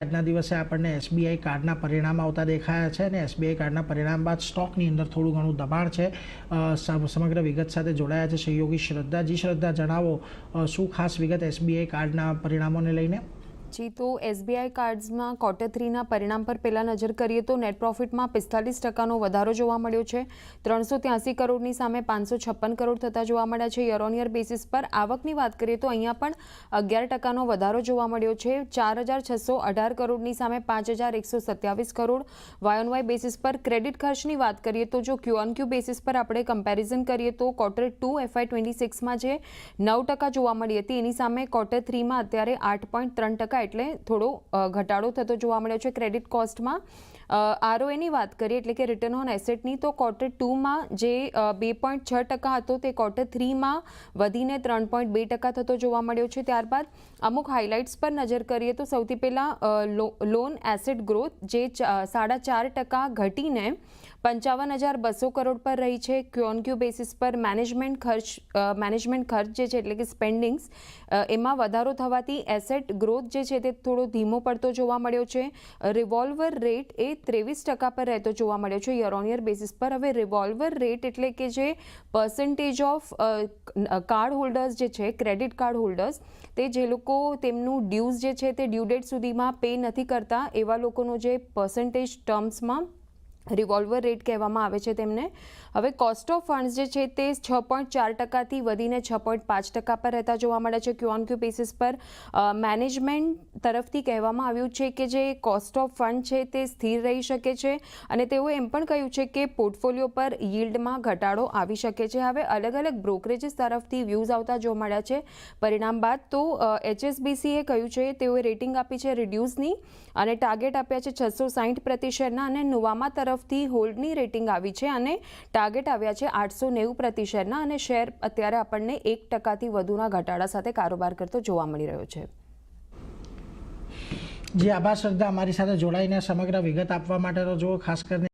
આજના દિવસે આપણને એસબીઆઈ કાર્ડના પરિણામ આવતા દેખાયા છે અને એસબીઆઈ કાર્ડના પરિણામ બાદ સ્ટોકની અંદર થોડું ઘણું દબાણ છે। સમગ્ર વિગત સાથે જોડાયા છે સહયોગી શ્રદ્ધા। જી શ્રદ્ધા, જણાવો શું ખાસ વિગત એસબીઆઈ કાર્ડના પરિણામોને લઈને? जी, तो एसबीआई कार्ड्स में क्वार्टर 3 परिणाम पर पहला नजर करिए तो नेट प्रॉफिट में 45% વધારો જોવા મળ્યો છે। 383 કરોડની સામે 556 કરોડ થતા જોવા મળ્યા છે। યર ઓન યર બેસિસ પર આવકની વાત કરીએ તો અહીંયા પણ 11% વધારો જોવા મળ્યો છે। 4618 કરોડની સામે 5127 crore. Y on Y basis પર ક્રેડિટ ખર્ચની વાત કરીએ તો જો ક્યુ ઓન ક્યુ બેસિસ પર આપણે કમ્પેરિઝન કરીએ તો ક્વાર્ટર 2 FY26 માં જે 9% જોવા મળી હતી એની સામે ક્વાર્ટર 3 માં અત્યારે 8.3% એટલે થોડો ઘટાડો થતો જોવા મળ્યો છે। ક્રેડિટ કોસ્ટમાં આરઓએની વાત કરીએ એટલે કે રિટર્ન ઓન એસેટની તો ક્વાર્ટર 2 માં જે 2.6% હતો તે ક્વાર્ટર 3 માં વધીને 3.2% થતો જોવા મળ્યો છે। ત્યારબાદ અમુક હાઇલાઇટ્સ પર નજર કરીએ તો સૌથી પહેલાં લોન એસેટ ગ્રોથ જે 4.5% ઘટીને 55,200 કરોડ પર રહી છે। ક્યુ ઓન ક્યુ બેસિસ પર મેનેજમેન્ટ ખર્ચ જે છે એટલે કે સ્પેન્ડિંગ્સ એમાં વધારો થવાથી એસેટ ગ્રોથ જે છે તે થોડો ધીમો પડતો જોવા મળ્યો છે। રિવોલ્વર રેટ એ 23% પર રહેતો જોવા મળ્યો છે યર ઓન યર બેસિસ પર। હવે રિવોલ્વર રેટ એટલે કે જે પર્સન્ટેજ ઓફ કાર્ડ હોલ્ડર્સ જે છે ક્રેડિટ કાર્ડ હોલ્ડર્સ તે જે લોકો તેમનું ડ્યુઝ જે છે તે ડ્યુ ડેટ સુધીમાં પે નથી કરતા એવા લોકોનો જે પર્સન્ટેજ ટર્મ્સમાં રિવોલ્વર રેટ કહેવામાં આવે છે તેમને। હવે કોસ્ટ ઓફ ફંડ્સ જે છે તે 6.4%થી વધીને 6.5% પર રહેતા જોવા મળે છે ક્યુ ઓન ક્યુ બેસિસ પર। મેનેજમેન્ટ તરફથી કહેવામાં આવ્યું છે કે જે કોસ્ટ ઓફ ફંડ છે તે સ્થિર રહી શકે છે અને તેઓએ એમ પણ કહ્યું છે કે પોર્ટફોલિયો પર યીલ્ડમાં ઘટાડો આવી શકે છે। હવે અલગ અલગ બ્રોકરેજીસ તરફથી વ્યૂઝ આવતા જોવા મળ્યા છે પરિણામ બાદ। તો HSBCએ કહ્યું છે તેઓએ રેટિંગ આપી છે રિડ્યુસની અને ટાર્ગેટ આપ્યા છે 660 પ્રતિ શેરના અને નુવામા તરફથી હોલ્ડની રેટિંગ આવી છે અને ટાર્ગેટ આવ્યા છે 890 પ્રતિ શેરના અને શેર અત્યારે આપણને 1%થી વધુના ઘટાડા સાથે કારોબાર કરતો જોવા મળી રહ્યો છે। જી આભાર શ્રદ્ધા, અમારી સાથે જોડાઈને સમગ્ર વિગત આપવા માટે। તો જો ખાસ કરીને